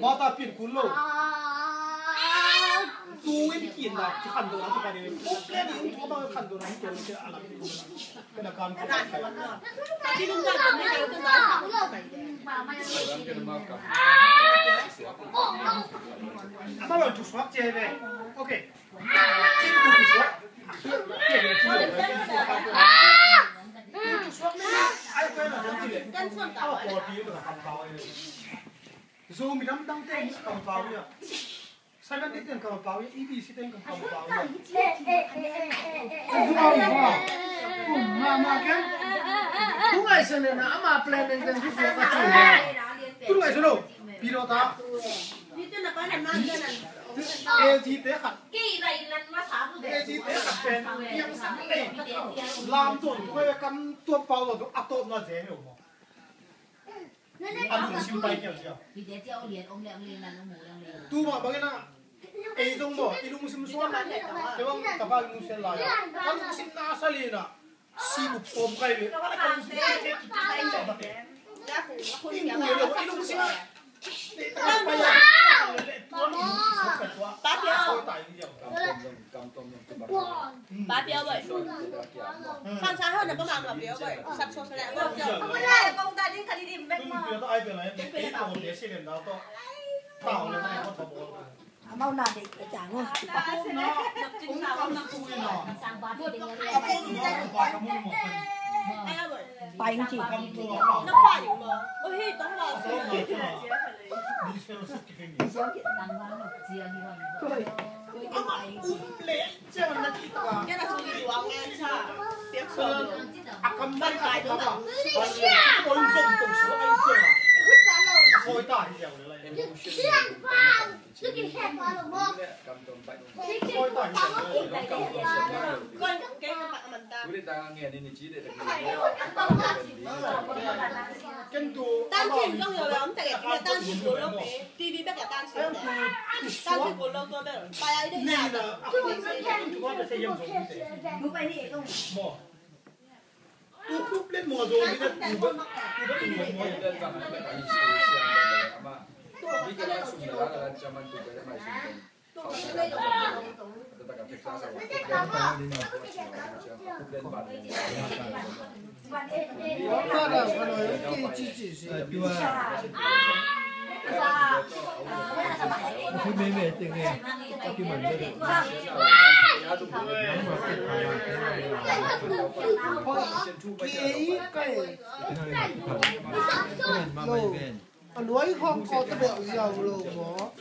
bao ta pin cuốn lô tu em kiên là chỉ khăn đồ nào thôi cái này bốc lên đi có bao khăn đồ nào kiểu như là cái là con tapi đừng ra tầm này đừng ra bao giờ chụp swap chơi về ok chụp swap swap ai quên là gì đấy tao bỏ đi được cầm bao ấy zoom mình nắm đăng tên cầm bao nhá sai vẫn đến cầm bao ấy EBC tên cầm bao nhá mà cái cũng ai xem này nãy mà plan lên cái gì mà chụp cũng ai xem đâu video ta đi tên là có làm ăn cho nên AG tế khẩn cái này là nó sáng rồi AG tế khẩnเป็นยังสักเองลามจนค่อยกันตัวเปล่าเราต้องอัดตัวมาเสียเหรอมั้งอันนี้ชิวไปเกี่ยวเชียว vì thế cho liền ông liền là nó mù đang liền ตัวมาบางอย่างไอ้ตรงบ่ไอ้ลุงมุสลิมส่วนนั้นแต่ว่ากับบ้านมุสลิมลายถ้าลุงมุสลิมน่าสลีน่ะซีบุปมใครเลยถ้าลุงมุสลิมเจ๊กินไปแต่แบบนี้คุณคุยเลยว่าไอ้ลุงมุสลิมbá béo vậy phan xa hơn là có màng là béo vậy sạch sôi lại không chưa không phải công ta đến cái đi bên mà ai về lại cái đồ để xe lên đó to tao lên này có thằng bố mau nào để trả luôn cũng không nằm cùi nó sang ba thì nó phải có một bay chị nó phải mà ôi hi tống vào đi xe nó sức cái gì tăng ba nó chia như vậy lẽ chứ là chỉ tao cái là chú ý của nghe cha biết sờ cầm tay lại đó mà con dùng tổng số anh chưa thôi tải nhiều nữa này thôi tải nhiều con cái bạn mình ta tan xỉn không hiểu lắm tại cái tan xỉn của lâu TV biết cả tan xỉn của lâu tôi biết rồi bài ấy đây này là có thể xây dựng dùng lúc này thì không mỏ tu khúc lên mùa rồi bây giờ tu vẫn mùa Cái mê mê tiếng nghe cái mình đây được lối không có cái bộ dầu luôn bó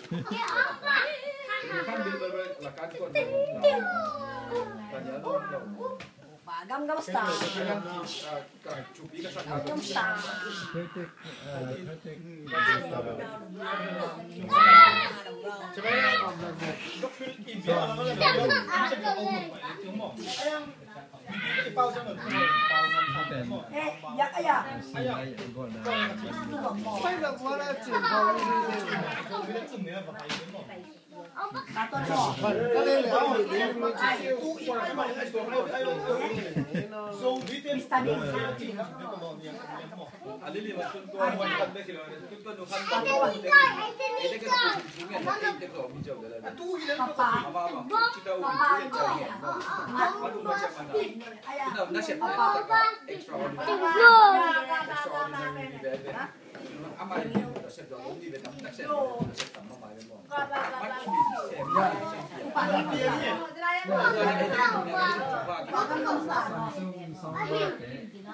gam gam star gam star cho nên lúc khi im giờ nó là nó sẽ có ông một cái tiếng mỏ cái bao cho nó bao năm dạ dạ phải là qua là chuyển vào cái đấy chừng nữa phải tiếng mỏ cái này là mình chỉ tu qua cái này ai xuống ai dùng vi tên chỉ là cái con này anh đi mà tuân tôi quan tâm đấy thì là tuân tôi quan tâm đấy cái cái chúng nghe là cái của mình chồng đấy tu gì đấy mà chỉ đâu mình chơi nhẹ mà đúng là chắc mà nó sẽ extraordinary ama ini sẽ được ông đi về tắm sẽ tắm mà bài bên bờ bắt mình xem ra xem